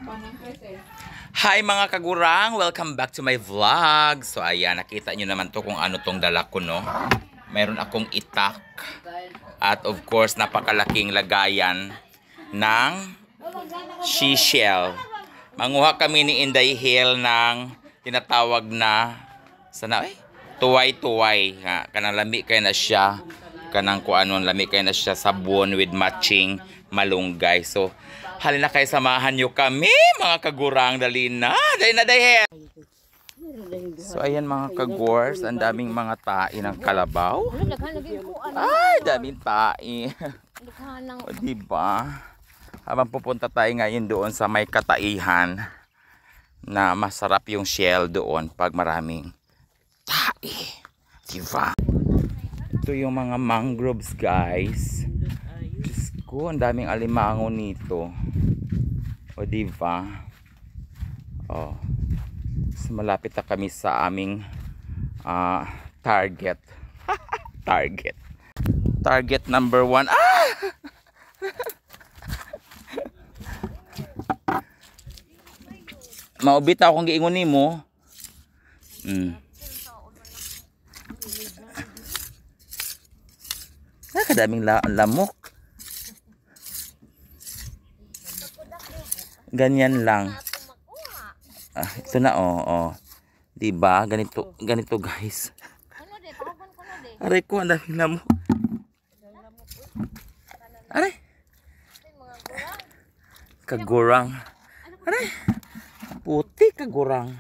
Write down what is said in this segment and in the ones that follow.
Hi mga kagurang! Welcome back to my vlog. So ayan, nakita nyo naman to kung ano tong dala ko, no? Meron akong itak. At of course, napakalaking lagayan ng seashell. Manguha kami ni Inday Hill ng tinatawag na tuway-tuway. Kanang lami kayo na siya. Kanang kuanon, lami kayo na siya sabon with matching malunggay. So, halina kayo, samahan nyo kami, mga kagurang. Dali na, Hill. So, ayan mga kagors, ang daming mga tae ng kalabaw. Ay, daming tae. O, diba? Habang pupunta tayo ngayon doon sa may kataihan na masarap yung shell doon pag maraming tae. Diba? Ito yung mga mangroves, guys. Diyos ko, ang daming alimango nito. O, diba? O. So, malapit na kami sa aming target. Target number 1. Ah! Maubit ako kung giingon nimo. Kadaming lamok. Ganyan lang. Ito na, oh. Diba? Ganito guys. Aray ko, ang daming lamok. Aray. Kagurang. Aray. Puti kagurang.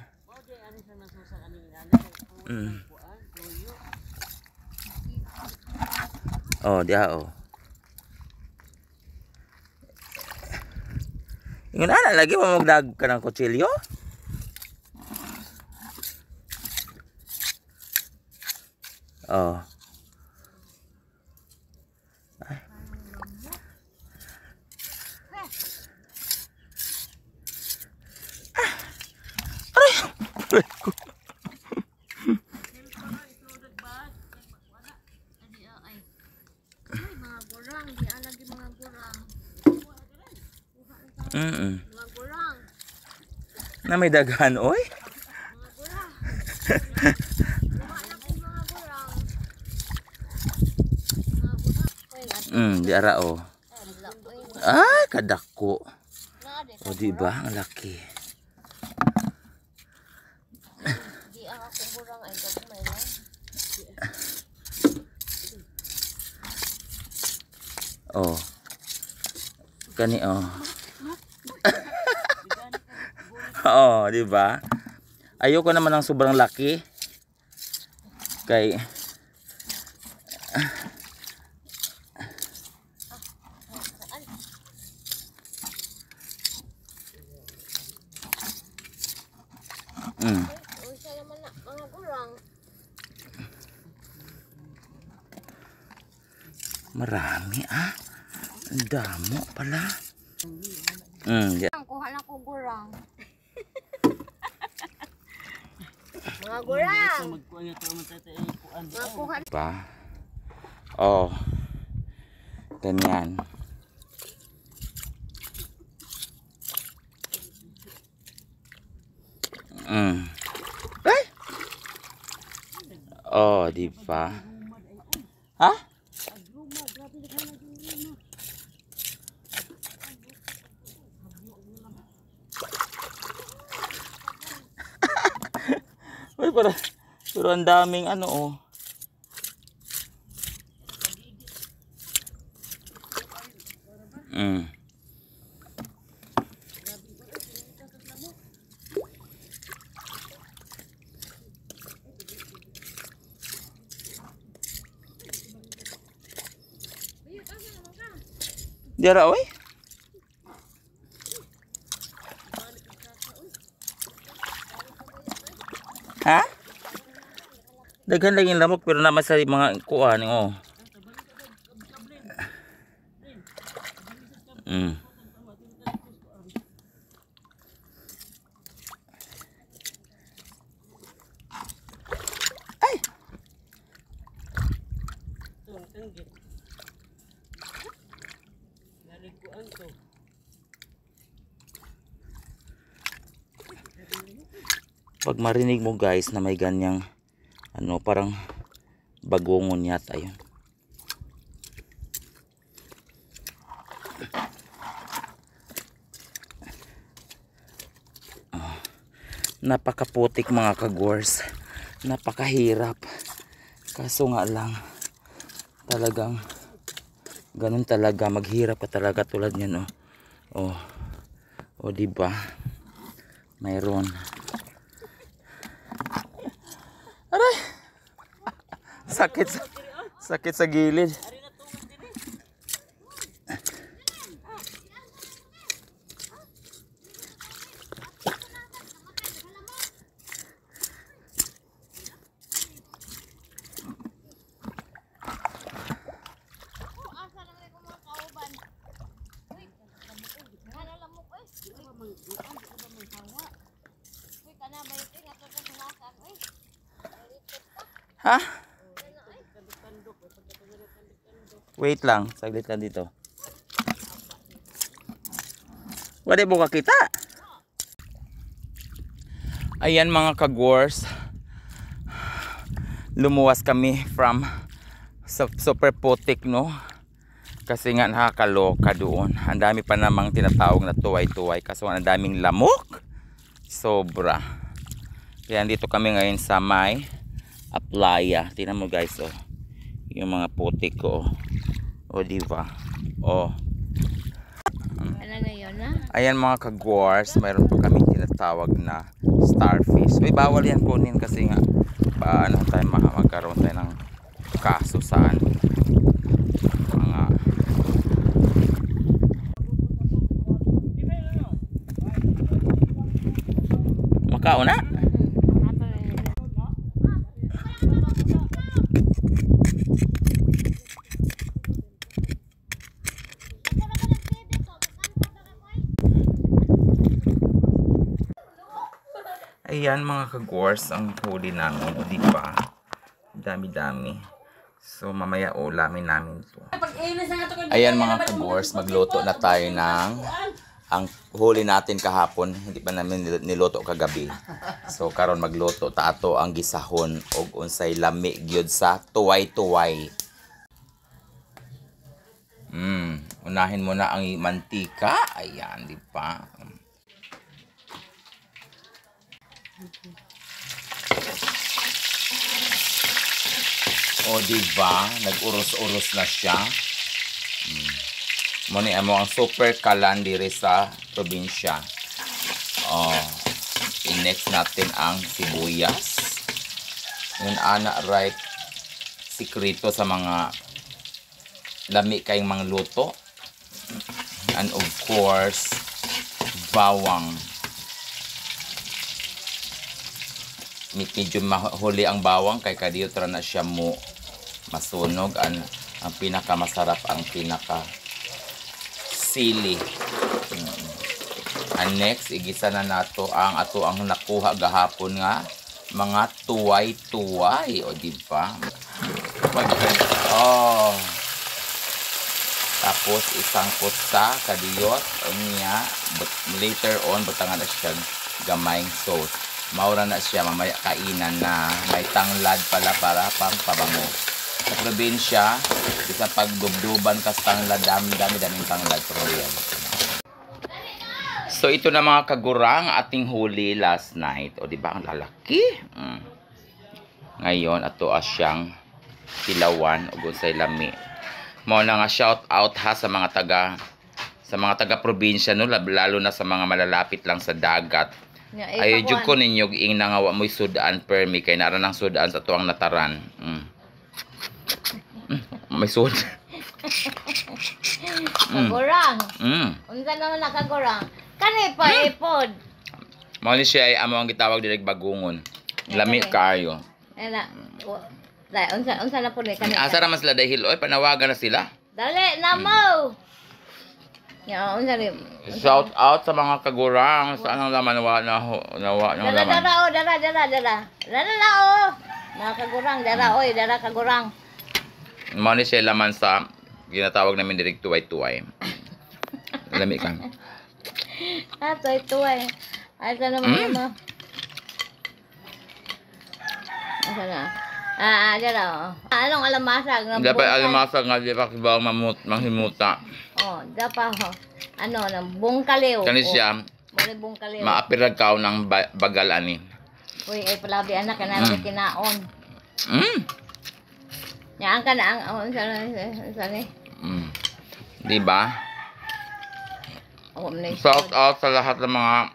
Oh, dia oh. Ingon ana lagi mamagdag ka ng kutsilyo? Oh. Ay. Na may daghan, oy. Di ara oh. Ay, kadako. O diba, ang laki. Oh. Kani oh. Oh, di ba? Ayoko naman ng sobrang laki. Kay marami ang damo pala. Kuha na ko gurang. Mga gurang. Pa. Oh. Ganyan. Ay. Oh, di ba? Ha? Uy, pero ang daming ano oh. Diara oy. Ha? Daghan lang yung lamok pero naman sa mga kuan oh. Ay. Pag marinig mo guys na may ganyang ano, parang bagongon yata yun. Napakaputik mga kagors, napakahirap, kaso nga lang talagang ganun talaga, maghirap ka talaga tulad niyan. O diba, mayroon, aray, sakit sa gilid. Ha? Wait lang, saglit lang dito. Wala mo kakita. Ayan mga kagwars, lumuwas kami from super putik, no? Kasi nga nakakaloka doon. Ang dami pa namang tinatawag na tuway-tuway, kaso ang daming lamok. Sobra. Kaya dito kami ngayon sa may playa. Tingnan mo guys, oh. Yung mga putik ko, oh. Diba? Oh. Ano na yun, ha? Ayan mga kagwars, mayroon pa kami tinatawag na starfish. Uy, bawal yan kunin kasi nga paano tayo magkaroon tayo ng kaso saan mga makauna. Ayan mga kagwars, ang huli namin, o diba? Dami-dami. So mamaya ulamin namin to. Ayan mga kagwars, magluto na tayo ng ang huli natin kahapon, hindi pa namin niluto kagabi. So karon magluto ta ato ang gisahon og unsay lami gyud sa tuway-tuway. Unahin mo na ang mantika. Ayan, di ba? O diba, nag-uros-uros na siya. Muna mo ang super kalan diri sa probinsya. I-next natin ang sibuyas. Yun ana right sikreto sa mga lami kayong mga luto. And of course, bawang. Medyo mahuli ang bawang kay kadiyo tra na siya mo masunog. Ang pinakamasarap ang pinaka sili. And next, igisa na nato ang ato ang nakuha gahapon nga mga tuway-tuway, o diba? Tapos isang putsa kadiyot o niya, but later on butangan na siya gamayng sauce. Maura na siya, mamaya kainan na. May tanglad pala para pang pabango. Sa probinsya, isa pagdubduban kas tanglad, dami-daming tanglad proyan. So ito na mga kagurang ating huli last night. O diba ang lalaki? Ngayon ato asyang kilawan o gunsay lami. Mao na nga shout out ha sa mga taga probinsya, no, lalo na sa mga malalapit lang sa dagat. Ayo jud ko ninyo ing nangawa mo'y sudan permi kay nara nang sudan sa tuang nataran. May sud. Kagurang. Unsa naman nakagurang? Kani pa ipod. Mao ni siya ay amo ang gitawag diri bagungon. Lami kaayo. Ela. Dai unsa na pud ni kani? Asa ra man sila dahil oy panawagan na sila. Dali na mo. Ya, unsa ni? Shout out sa mga kagurang sa anong laman nawa ng laman. Dara o. Nakagurang dara kagurang. Mao ni siya laman sa ginatawag namin direk tuway-tuway. Lami ka. Tuway. Asa naman mo? Asa na? Dala. Anong alamasag na Dapat bungkal? alamasa nga, di pa kibaw manghimuta. Oh, dapat ano nang bungkaliw. Kani siya, Muli bungkaliw. maapirag kao ng bagal ani. Uy, ay palabi anak ka na kinaon. Yan ka na ang saan Di ba? Shout out sa lahat ng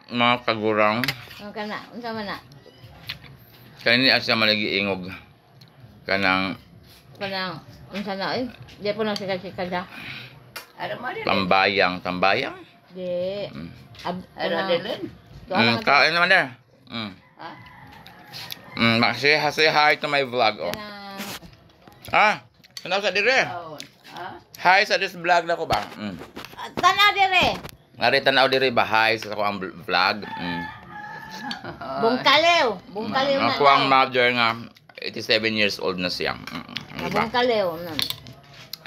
mga kagurang. Ang ka na, unsa man na? Kani siya maligi-ingog. Kanang Unsa na eh? Di po nang sikal-sikal siya. tambayang. Di. Kain naman there. Say hi to my vlog. Oh. Ano sa dire? Hi sa this vlog na ko ba? Tanaw dire. Ngari tanaw dire ba? Hi sa ko ang vlog. Bungkaliw na. Ako ang mother nga 87 years old na siya. Diba? Bungkaliw na.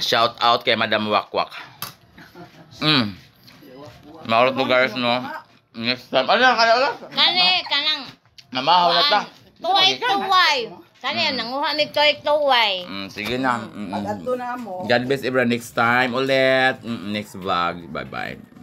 Shout out kay Madam Wakwak. Maurot lugares no. Next time. Kanang Mamahaw na ta. tuway. Kani nanguha mig tuway. Sige na. God bless everyone next time ulit. Next vlog. Bye-bye.